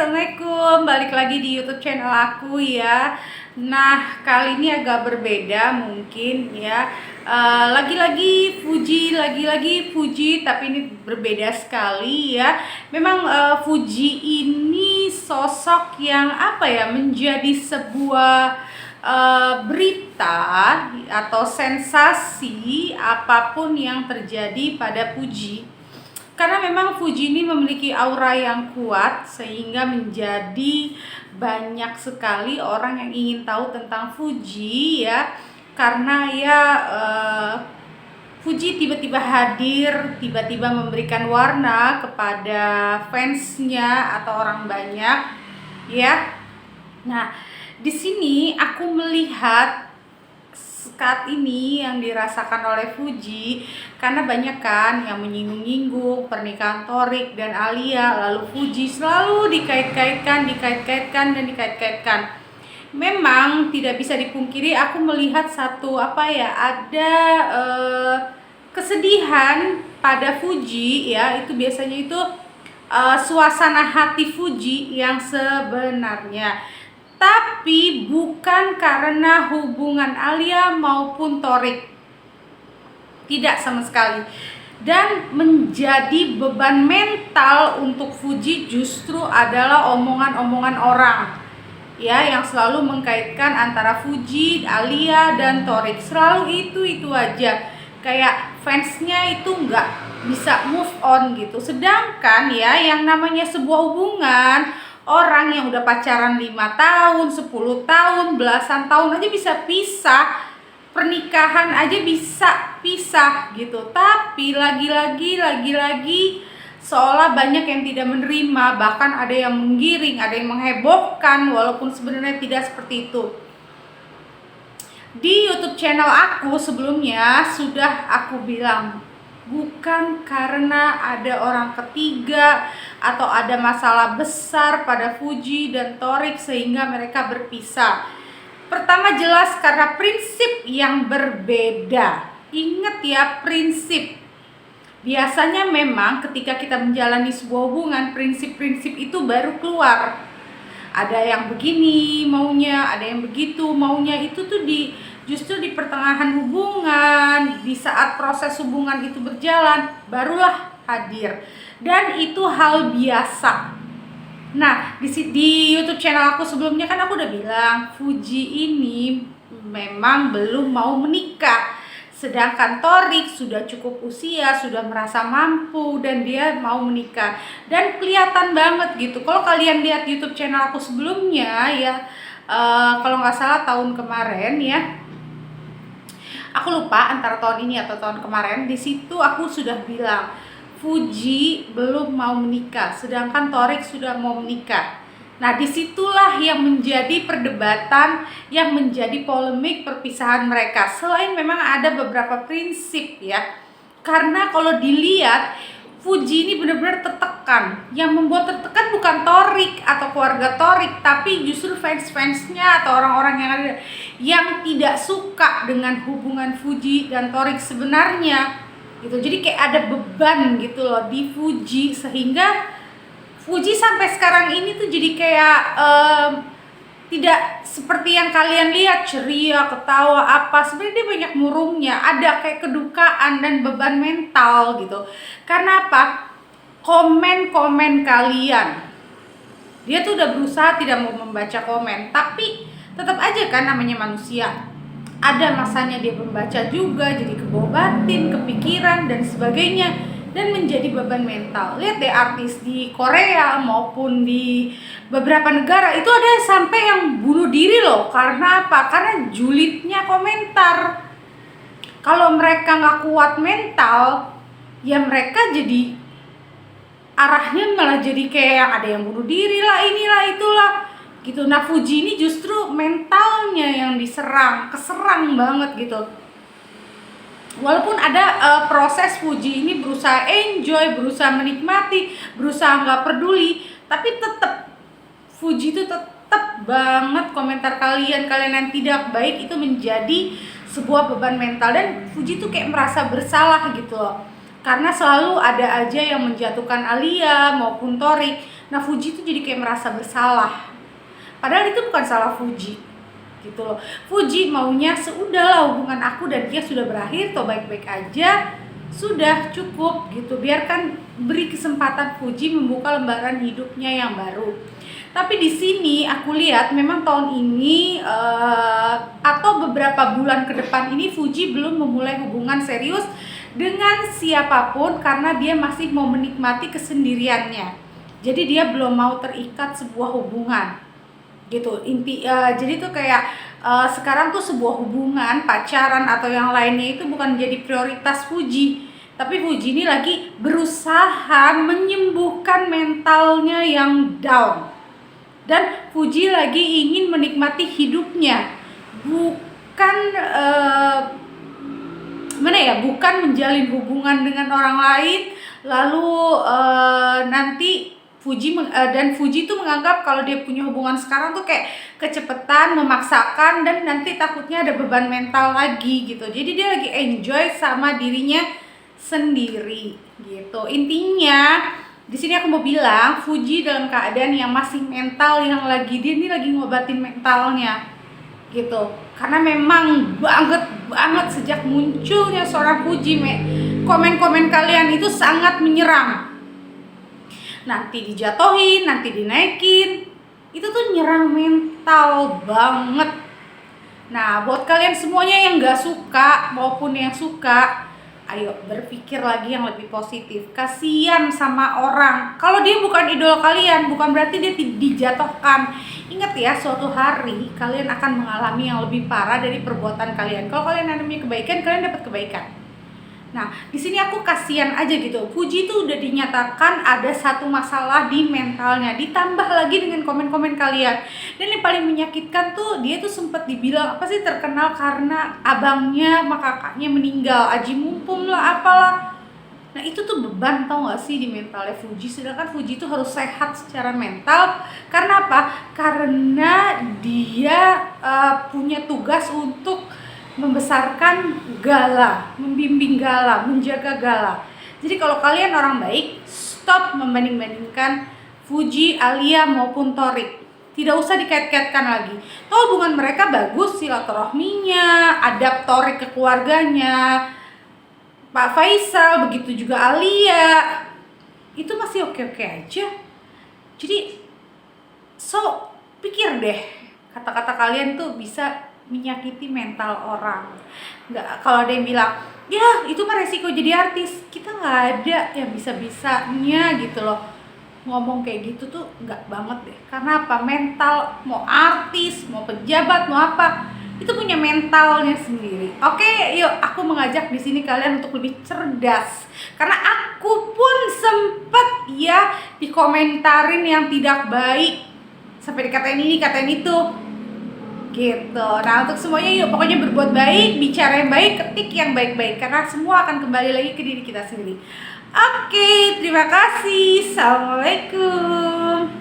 Assalamualaikum. Balik lagi di YouTube channel aku ya. Nah, kali ini agak berbeda mungkin ya. Lagi-lagi Fuji, tapi ini berbeda sekali ya. Memang Fuji ini sosok yang menjadi sebuah berita atau sensasi apapun yang terjadi pada Fuji. Karena memang Fuji ini memiliki aura yang kuat sehingga menjadi banyak sekali orang yang ingin tahu tentang Fuji ya. Karena Fuji tiba-tiba hadir, tiba-tiba memberikan warna kepada fansnya atau orang banyak ya. Nah, di sini aku melihat saat ini yang dirasakan oleh Fuji, karena banyak kan yang menyinggung-nyinggung pernikahan Thorik dan Alia, lalu Fuji selalu dikait-kaitkan. Memang tidak bisa dipungkiri, aku melihat ada kesedihan pada Fuji ya. Itu biasanya itu suasana hati Fuji yang sebenarnya, tapi bukan karena hubungan Alia maupun Thorik, tidak sama sekali. Dan menjadi beban mental untuk Fuji justru adalah omongan-omongan orang ya, yang selalu mengkaitkan antara Fuji, Alia, dan Thorik. Selalu itu aja, kayak fansnya itu nggak bisa move on gitu. Sedangkan ya, yang namanya sebuah hubungan, orang yang udah pacaran 5 tahun, 10 tahun, belasan tahun aja bisa pisah, pernikahan aja bisa pisah gitu. Tapi lagi-lagi seolah banyak yang tidak menerima, bahkan ada yang menggiring, ada yang menghebohkan, walaupun sebenarnya tidak seperti itu. Di YouTube channel aku sebelumnya sudah aku bilang, bukan karena ada orang ketiga atau ada masalah besar pada Fuji dan Thorik sehingga mereka berpisah. Pertama, jelas karena prinsip yang berbeda. Ingat ya, prinsip. Biasanya memang ketika kita menjalani sebuah hubungan, prinsip-prinsip itu baru keluar. Ada yang begini maunya, ada yang begitu maunya. Itu tuh justru di pertengahan hubungan, di saat proses hubungan itu berjalan, barulah hadir. Dan itu hal biasa. Nah, di YouTube channel aku sebelumnya kan aku udah bilang, Fuji ini memang belum mau menikah. Sedangkan Thorik sudah cukup usia, sudah merasa mampu, dan dia mau menikah. Dan kelihatan banget gitu. Kalau kalian lihat YouTube channel aku sebelumnya ya, kalau nggak salah tahun kemarin ya, aku lupa antara tahun ini atau tahun kemarin, di situ aku sudah bilang Fuji belum mau menikah, sedangkan Thorik sudah mau menikah. Nah, disitulah yang menjadi perdebatan, yang menjadi polemik perpisahan mereka. Selain memang ada beberapa prinsip ya, karena kalau dilihat Fuji ini benar-benar tertekan. Yang membuat tertekan bukan Thorik atau keluarga Thorik, tapi justru fans-fansnya atau orang-orang yang ada yang tidak suka dengan hubungan Fuji dan Thorik sebenarnya gitu. Jadi kayak ada beban gitu loh di Fuji, sehingga Fuji sampai sekarang ini tuh jadi kayak tidak seperti yang kalian lihat ceria, ketawa apa. Sebenarnya dia banyak murungnya, ada kayak kedukaan dan beban mental gitu. Karena apa? Komen-komen kalian, dia tuh udah berusaha tidak mau membaca komen, tapi tetap aja kan namanya manusia, ada masanya dia membaca juga, jadi kebawa batin, kepikiran dan sebagainya, dan menjadi beban mental. Lihat deh, artis di Korea maupun di beberapa negara itu ada sampai yang bunuh diri loh. Karena apa? Karena julidnya komentar. Kalau mereka nggak kuat mental, ya mereka jadi arahnya malah jadi kayak yang ada yang bunuh diri lah, inilah itulah gitu. Nah, Fuji ini justru mentalnya yang keserang banget gitu. Walaupun ada proses Fuji ini berusaha enjoy, berusaha menikmati, berusaha nggak peduli, tapi tetap Fuji itu tetap banget komentar kalian yang tidak baik itu menjadi sebuah beban mental. Dan Fuji tuh kayak merasa bersalah gitu loh, karena selalu ada aja yang menjatuhkan Alia maupun Thorik. Nah Fuji tuh jadi kayak merasa bersalah, padahal itu bukan salah Fuji gitu loh. Fuji maunya seudahlah hubungan aku dan dia sudah berakhir, toh baik-baik aja, sudah cukup gitu. Biarkan, beri kesempatan Fuji membuka lembaran hidupnya yang baru. Tapi di sini aku lihat memang tahun ini atau beberapa bulan ke depan ini Fuji belum memulai hubungan serius dengan siapapun karena dia masih mau menikmati kesendiriannya. Jadi dia belum mau terikat sebuah hubungan gitu. Jadi tuh kayak sekarang tuh sebuah hubungan, pacaran atau yang lainnya itu bukan jadi prioritas Fuji. Tapi Fuji ini lagi berusaha menyembuhkan mentalnya yang down. Dan Fuji lagi ingin menikmati hidupnya, bukan bukan menjalin hubungan dengan orang lain lalu nanti Fuji tuh menganggap kalau dia punya hubungan sekarang tuh kayak kecepetan, memaksakan, dan nanti takutnya ada beban mental lagi gitu. Jadi dia lagi enjoy sama dirinya sendiri gitu. Intinya di sini aku mau bilang Fuji dalam keadaan yang masih mental, yang dia ini lagi ngobatin mentalnya gitu. Karena memang banget sejak munculnya seorang Fuji, komen-komen kalian itu sangat menyerang. Nanti dijatohin, nanti dinaikin, itu tuh nyerang mental banget. Nah buat kalian semuanya yang gak suka maupun yang suka, ayo berpikir lagi yang lebih positif. Kasian sama orang, kalau dia bukan idola kalian bukan berarti dia dijatuhkan. Ingat ya, suatu hari kalian akan mengalami yang lebih parah dari perbuatan kalian. Kalau kalian namanya kebaikan, kalian dapat kebaikan. Nah, di sini aku kasihan aja gitu. Fuji tuh udah dinyatakan ada satu masalah di mentalnya, ditambah lagi dengan komen-komen kalian. Dan yang paling menyakitkan tuh, dia tuh sempat dibilang apa sih, terkenal karena abangnya sama kakaknya meninggal, aji mumpung lah apalah. Nah itu tuh beban, tau gak sih, di mentalnya Fuji. Sedangkan Fuji tuh harus sehat secara mental. Karena apa? Karena dia punya tugas untuk membesarkan Gala, membimbing Gala, menjaga Gala. Jadi kalau kalian orang baik, stop membanding-bandingkan Fuji, Alia maupun Thorik. Tidak usah dikait-kaitkan lagi. Toh hubungan mereka bagus, silaturahminya, adab Thorik ke keluarganya, Pak Faisal, begitu juga Alia, itu masih oke-oke aja. Jadi pikir deh, kata-kata kalian tuh bisa menyakiti mental orang. Nggak, kalau ada yang bilang ya itu mah resiko jadi artis, kita nggak ada yang bisa-bisanya gitu loh ngomong kayak gitu tuh, nggak banget deh. Karena apa? Mental, mau artis, mau pejabat, mau apa, itu punya mentalnya sendiri. Oke, yuk aku mengajak di sini kalian untuk lebih cerdas. Karena aku pun sempet ya dikomentarin yang tidak baik, sampai dikatain ini, katain itu gitu. Nah untuk semuanya yuk pokoknya berbuat baik, bicara yang baik, ketik yang baik-baik, karena semua akan kembali lagi ke diri kita sendiri. Oke, terima kasih. Assalamualaikum.